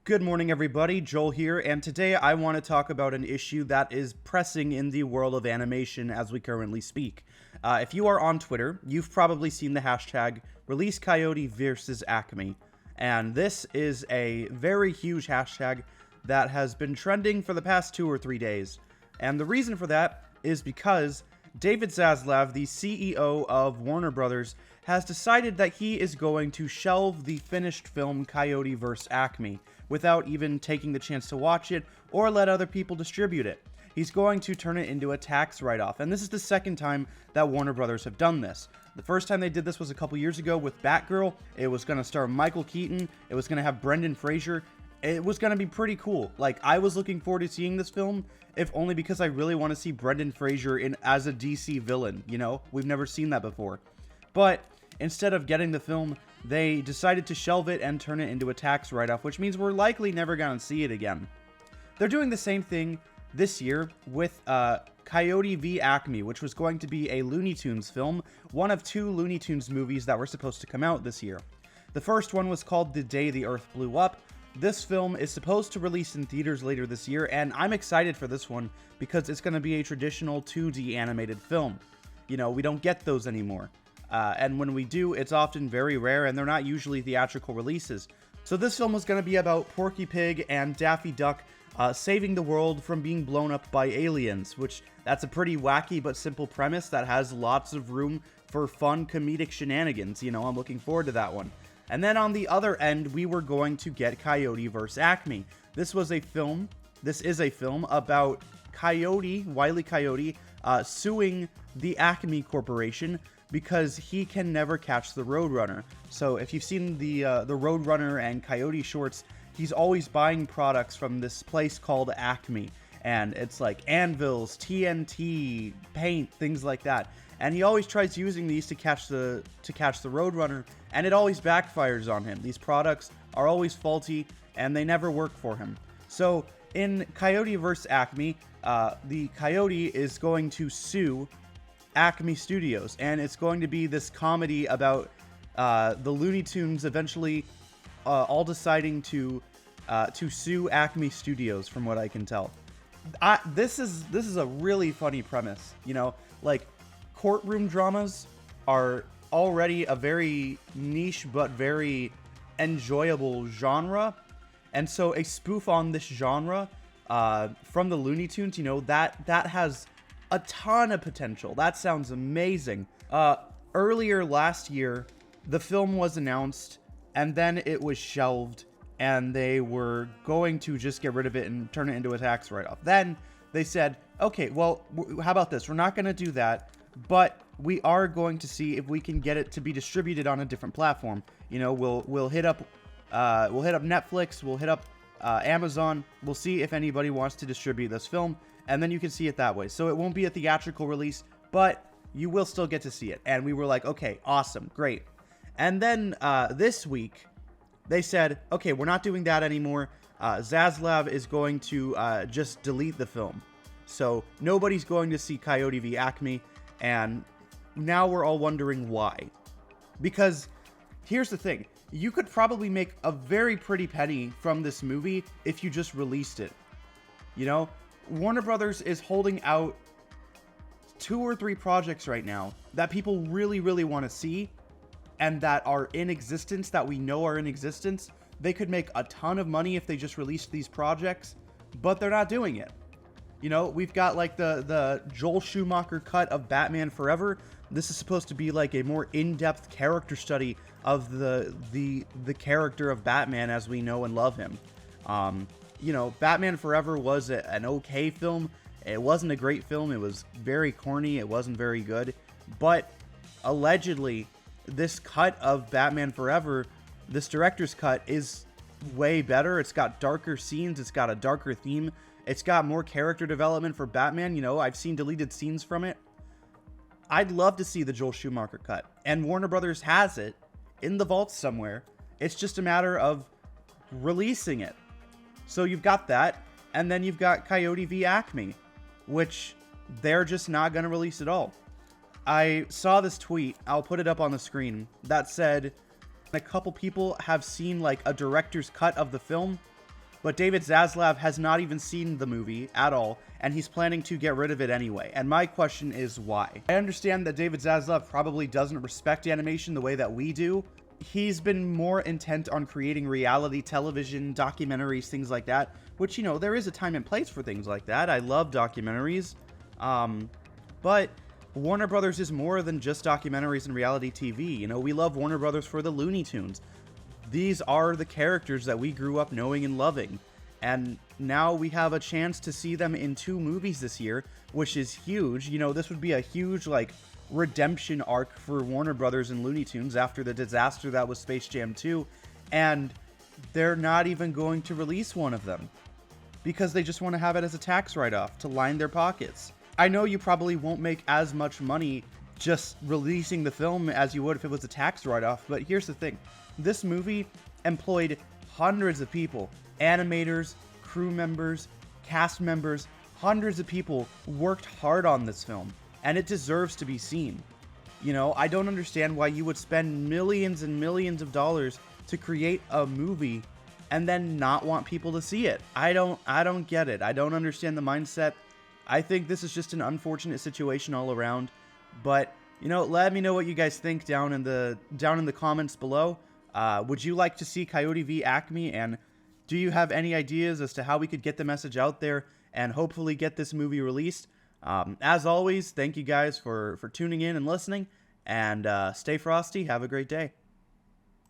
Good morning, everybody. Joel here, and today I want to talk about an issue that is pressing in the world of animation as we currently speak. If you are on Twitter, you've probably seen the hashtag Release Coyote versus Acme, and this is a very huge hashtag that has been trending for the past 2 or 3 days. And the reason for that is because David Zaslav, the CEO of Warner Brothers, has decided that he is going to shelve the finished film Coyote vs. Acme without even taking the chance to watch it or let other people distribute it. He's going to turn it into a tax write-off, and this is the second time that Warner Brothers have done this. The first time they did this was a couple years ago with Batgirl. It was going to star Michael Keaton. It was going to have Brendan Fraser. It was going to be pretty cool. Like, I was looking forward to seeing this film, if only because I really want to see Brendan Fraser as a DC villain, you know? We've never seen that before. But instead of getting the film, they decided to shelve it and turn it into a tax write-off, which means we're likely never going to see it again. They're doing the same thing this year with Coyote v. Acme, which was going to be a Looney Tunes film, one of two Looney Tunes movies that were supposed to come out this year. The first one was called The Day the Earth Blew Up. This film is supposed to release in theaters later this year, and I'm excited for this one because it's going to be a traditional 2D animated film. You know, we don't get those anymore. And when we do, it's often very rare, and they're not usually theatrical releases. So this film was going to be about Porky Pig and Daffy Duck saving the world from being blown up by aliens, which that's a pretty wacky but simple premise that has lots of room for fun comedic shenanigans. You know, I'm looking forward to that one. And then on the other end, we were going to get Coyote vs. Acme. This is a film about Coyote, Wile E. Coyote, suing the Acme Corporation because he can never catch the Roadrunner. So if you've seen the Roadrunner and Coyote shorts, he's always buying products from this place called Acme. And it's like anvils, TNT, paint, things like that. And he always tries using these to catch the Roadrunner, and it always backfires on him. These products are always faulty, and they never work for him. So in Coyote vs. Acme, the Coyote is going to sue Acme Studios, and it's going to be this comedy about the Looney Tunes eventually all deciding to sue Acme Studios, from what I can tell. This is a really funny premise, you know, like courtroom dramas are already a very niche but very enjoyable genre, and so a spoof on this genre from the Looney Tunes, you know, that has a ton of potential. That sounds amazing. Earlier last year, the film was announced, and then it was shelved, and they were going to just get rid of it and turn it into a tax write-off. Then they said, okay, well, how about this? We're not going to do that, but we are going to see if we can get it to be distributed on a different platform. You know, we'll hit up Netflix, we'll hit up Amazon. We'll see if anybody wants to distribute this film, and then you can see it that way. So it won't be a theatrical release, but you will still get to see it. And we were like, okay, awesome, great. And then this week, they said, okay, we're not doing that anymore. Zaslav is going to just delete the film. So nobody's going to see Coyote v. Acme, and now we're all wondering why. Because here's the thing. You could probably make a very pretty penny from this movie if you just released it. You know, Warner Brothers is holding out 2 or 3 projects right now that people really, really want to see and that are in existence, that we know are in existence. They could make a ton of money if they just released these projects, but they're not doing it. You know, we've got like the Joel Schumacher cut of Batman Forever. This is supposed to be like a more in-depth character study of the character of Batman as we know and love him. You know, Batman Forever was an okay film. It wasn't a great film. It was very corny. It wasn't very good. But allegedly, this cut of Batman Forever, this director's cut, is way better. It's got darker scenes. It's got a darker theme. It's got more character development for Batman. You know, I've seen deleted scenes from it. I'd love to see the Joel Schumacher cut. And Warner Brothers has it in the vault somewhere. It's just a matter of releasing it. So you've got that. And then you've got Coyote v. Acme, which they're just not going to release at all. I saw this tweet, I'll put it up on the screen, that said a couple people have seen like a director's cut of the film, But David Zaslav has not even seen the movie at all, and he's planning to get rid of it anyway. And my question is why? I understand that David Zaslav probably doesn't respect animation the way that we do. He's been more intent on creating reality television, documentaries, things like that, which, you know, there is a time and place for things like that. I love documentaries. But Warner Brothers is more than just documentaries and reality TV. You know, we love Warner Brothers for the Looney Tunes. These are the characters that we grew up knowing and loving. And now we have a chance to see them in 2 movies this year, which is huge. You know, this would be a huge, like, redemption arc for Warner Brothers and Looney Tunes after the disaster that was Space Jam 2. And they're not even going to release one of them because they just want to have it as a tax write-off to line their pockets. I know you probably won't make as much money just releasing the film as you would if it was a tax write-off, but here's the thing. This movie employed hundreds of people, animators, crew members, cast members, hundreds of people worked hard on this film, and it deserves to be seen. You know, I don't understand why you would spend millions and millions of dollars to create a movie and then not want people to see it. I don't get it. I don't understand the mindset. I think this is just an unfortunate situation all around, but you know, let me know what you guys think down in the comments below. Would you like to see Coyote v Acme, and do you have any ideas as to how we could get the message out there and hopefully get this movie released? As always, thank you guys for tuning in and listening, and stay frosty. Have a great day.